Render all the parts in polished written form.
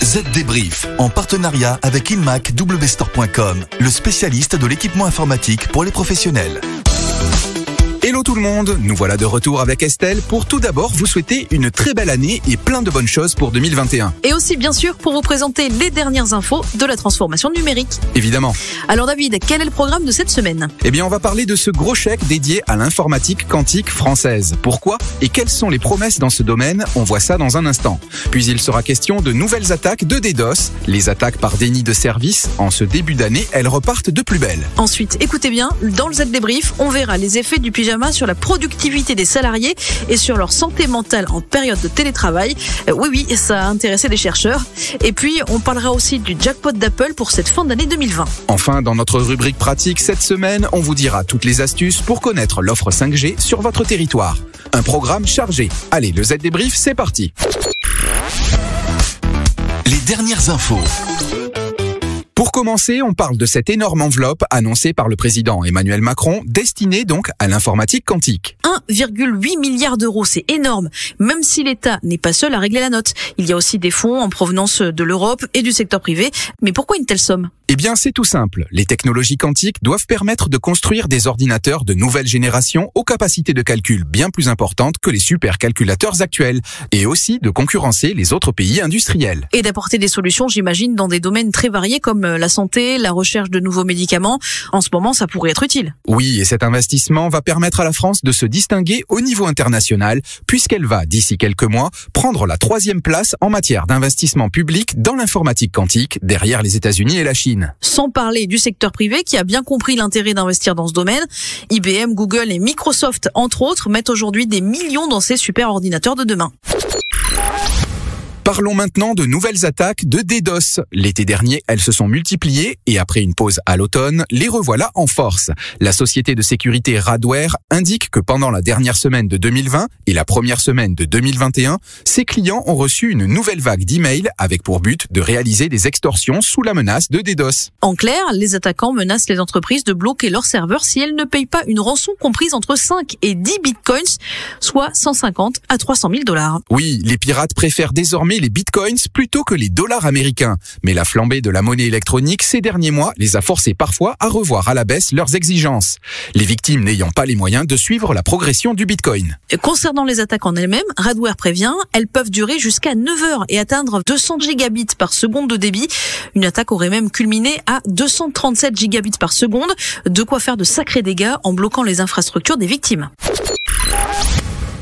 Z Débrief, en partenariat avec InmacWstore.com, le spécialiste de l'équipement informatique pour les professionnels. Hello tout le monde, nous voilà de retour avec Estelle pour tout d'abord vous souhaiter une très belle année et plein de bonnes choses pour 2021. Et aussi bien sûr pour vous présenter les dernières infos de la transformation numérique. Évidemment. Alors David, quel est le programme de cette semaine ? Eh bien on va parler de ce gros chèque dédié à l'informatique quantique française. Pourquoi et quelles sont les promesses dans ce domaine ? On voit ça dans un instant. Puis il sera question de nouvelles attaques de DDoS. Les attaques par déni de service, en ce début d'année, elles repartent de plus belle. Ensuite, écoutez bien, dans le Z Débrief, on verra les effets du pyjama sur la productivité des salariés et sur leur santé mentale en période de télétravail. Oui, ça a intéressé des chercheurs. Et puis, on parlera aussi du jackpot d'Apple pour cette fin d'année 2020. Enfin, dans notre rubrique pratique cette semaine, on vous dira toutes les astuces pour connaître l'offre 5G sur votre territoire. Un programme chargé. Allez, le Z Débrief, c'est parti. Les dernières infos. Pour commencer, on parle de cette énorme enveloppe annoncée par le président Emmanuel Macron, destinée donc à l'informatique quantique. 1,8 milliard d'euros, c'est énorme, même si l'État n'est pas seul à régler la note. Il y a aussi des fonds en provenance de l'Europe et du secteur privé. Mais pourquoi une telle somme ? Eh bien, c'est tout simple. Les technologies quantiques doivent permettre de construire des ordinateurs de nouvelle génération aux capacités de calcul bien plus importantes que les supercalculateurs actuels, et aussi de concurrencer les autres pays industriels. Et d'apporter des solutions, j'imagine, dans des domaines très variés comme la santé, la recherche de nouveaux médicaments. En ce moment, ça pourrait être utile. Oui, et cet investissement va permettre à la France de se distinguer au niveau international, puisqu'elle va, d'ici quelques mois, prendre la 3e place en matière d'investissement public dans l'informatique quantique, derrière les États-Unis et la Chine. Sans parler du secteur privé qui a bien compris l'intérêt d'investir dans ce domaine. IBM, Google et Microsoft, entre autres, mettent aujourd'hui des millions dans ces super ordinateurs de demain. Parlons maintenant de nouvelles attaques de DDoS. L'été dernier, elles se sont multipliées et après une pause à l'automne, les revoilà en force. La société de sécurité Radware indique que pendant la dernière semaine de 2020 et la première semaine de 2021, ses clients ont reçu une nouvelle vague d'emails avec pour but de réaliser des extorsions sous la menace de DDoS. En clair, les attaquants menacent les entreprises de bloquer leurs serveurs si elles ne payent pas une rançon comprise entre 5 et 10 bitcoins, soit 150 à 300 000 $. Oui, les pirates préfèrent désormais les bitcoins plutôt que les dollars américains. Mais la flambée de la monnaie électronique ces derniers mois les a forcés parfois à revoir à la baisse leurs exigences. Les victimes n'ayant pas les moyens de suivre la progression du bitcoin. Concernant les attaques en elles-mêmes, Radware prévient, elles peuvent durer jusqu'à 9 heures et atteindre 200 gigabits par seconde de débit. Une attaque aurait même culminé à 237 gigabits par seconde, de quoi faire de sacrés dégâts en bloquant les infrastructures des victimes.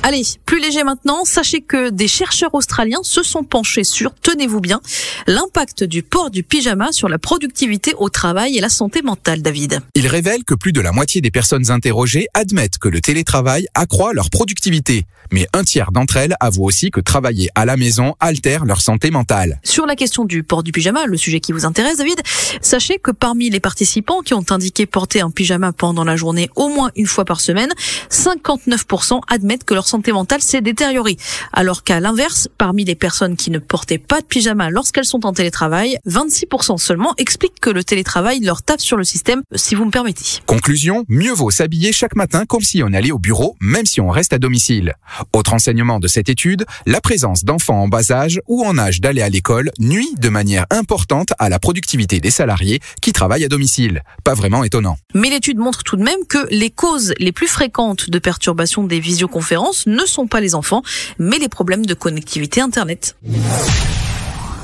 Allez, plus léger maintenant, sachez que des chercheurs australiens se sont penchés sur, tenez-vous bien, l'impact du port du pyjama sur la productivité au travail et la santé mentale, David. Ils révèlent que plus de la moitié des personnes interrogées admettent que le télétravail accroît leur productivité. Mais un tiers d'entre elles avouent aussi que travailler à la maison altère leur santé mentale. Sur la question du port du pyjama, le sujet qui vous intéresse, David, sachez que parmi les participants qui ont indiqué porter un pyjama pendant la journée au moins une fois par semaine, 59% admettent que leur santé mentale s'est détériorée. Alors qu'à l'inverse, parmi les personnes qui ne portaient pas de pyjama lorsqu'elles sont en télétravail, 26% seulement expliquent que le télétravail leur tape sur le système, si vous me permettez. Conclusion, mieux vaut s'habiller chaque matin comme si on allait au bureau, même si on reste à domicile. Autre enseignement de cette étude, la présence d'enfants en bas âge ou en âge d'aller à l'école nuit de manière importante à la productivité des salariés qui travaillent à domicile. Pas vraiment étonnant. Mais l'étude montre tout de même que les causes les plus fréquentes de perturbation des visioconférences ne sont pas les enfants, mais les problèmes de connectivité Internet.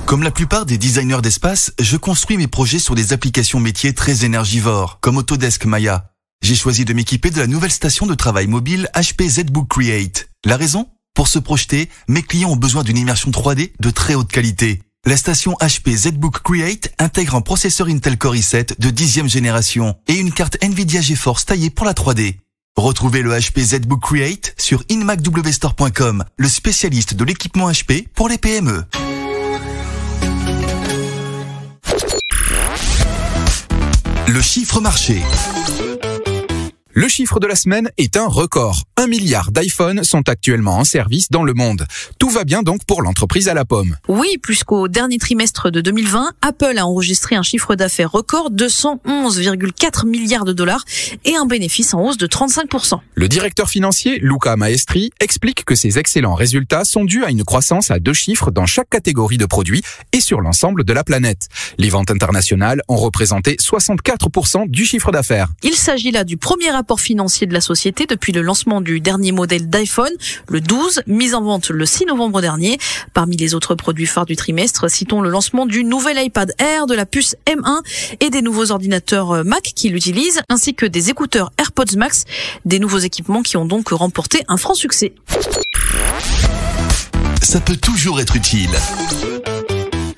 Comme la plupart des designers d'espace, je construis mes projets sur des applications métiers très énergivores, comme Autodesk Maya. J'ai choisi de m'équiper de la nouvelle station de travail mobile HP ZBook Create. La raison ? Pour se projeter, mes clients ont besoin d'une immersion 3D de très haute qualité. La station HP ZBook Create intègre un processeur Intel Core i7 de 10e génération et une carte Nvidia GeForce taillée pour la 3D. Retrouvez le HP ZBook Create sur InmacWstore.com, le spécialiste de l'équipement HP pour les PME. Le chiffre marché. Le chiffre de la semaine est un record. 1 milliard d'iPhones sont actuellement en service dans le monde. Tout va bien donc pour l'entreprise à la pomme. Oui, puisqu'au dernier trimestre de 2020, Apple a enregistré un chiffre d'affaires record de 111,4 milliards de dollars et un bénéfice en hausse de 35%. Le directeur financier, Luca Maestri, explique que ces excellents résultats sont dus à une croissance à 2 chiffres dans chaque catégorie de produits et sur l'ensemble de la planète. Les ventes internationales ont représenté 64% du chiffre d'affaires. Il s'agit là du premier rapport financier de la société depuis le lancement du dernier modèle d'iPhone, le 12, mis en vente le 6 novembre dernier. Parmi les autres produits phares du trimestre, citons le lancement du nouvel iPad Air, de la puce M1 et des nouveaux ordinateurs Mac qui l'utilisent, ainsi que des écouteurs AirPods Max, des nouveaux équipements qui ont donc remporté un franc succès. Ça peut toujours être utile.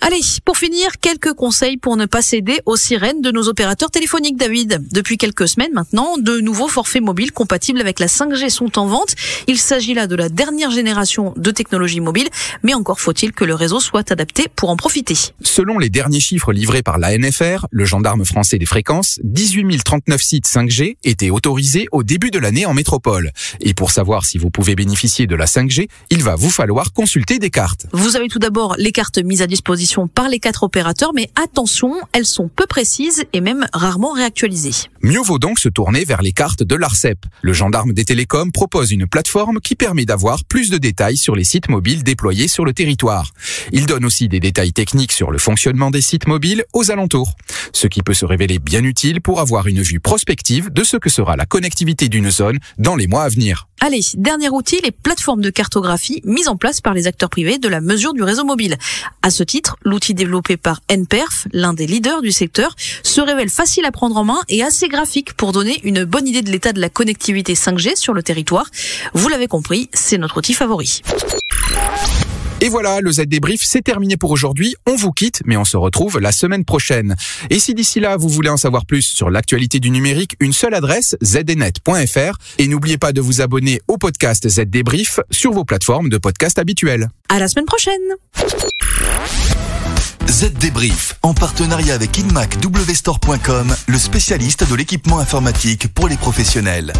Allez, pour finir, quelques conseils pour ne pas céder aux sirènes de nos opérateurs téléphoniques, David. Depuis quelques semaines maintenant, de nouveaux forfaits mobiles compatibles avec la 5G sont en vente. Il s'agit là de la dernière génération de technologies mobiles, mais encore faut-il que le réseau soit adapté pour en profiter. Selon les derniers chiffres livrés par l'ANFR, le gendarme français des fréquences, 18 039 sites 5G étaient autorisés au début de l'année en métropole. Et pour savoir si vous pouvez bénéficier de la 5G, il va vous falloir consulter des cartes. Vous avez tout d'abord les cartes mises à disposition par les 4 opérateurs, mais attention, elles sont peu précises et même rarement réactualisées. Mieux vaut donc se tourner vers les cartes de l'ARCEP. Le gendarme des télécoms propose une plateforme qui permet d'avoir plus de détails sur les sites mobiles déployés sur le territoire. Il donne aussi des détails techniques sur le fonctionnement des sites mobiles aux alentours, ce qui peut se révéler bien utile pour avoir une vue prospective de ce que sera la connectivité d'une zone dans les mois à venir. Allez, dernier outil, les plateformes de cartographie mises en place par les acteurs privés de la mesure du réseau mobile. À ce titre, l'outil développé par nPerf, l'un des leaders du secteur, se révèle facile à prendre en main et assez graphique pour donner une bonne idée de l'état de la connectivité 5G sur le territoire. Vous l'avez compris, c'est notre outil favori. Et voilà, le Z Débrief, c'est terminé pour aujourd'hui. On vous quitte, mais on se retrouve la semaine prochaine. Et si d'ici là, vous voulez en savoir plus sur l'actualité du numérique, une seule adresse, zdnet.fr. Et n'oubliez pas de vous abonner au podcast Z Débrief sur vos plateformes de podcast habituelles. À la semaine prochaine. Z Débrief, en partenariat avec InMacWstore.com, le spécialiste de l'équipement informatique pour les professionnels.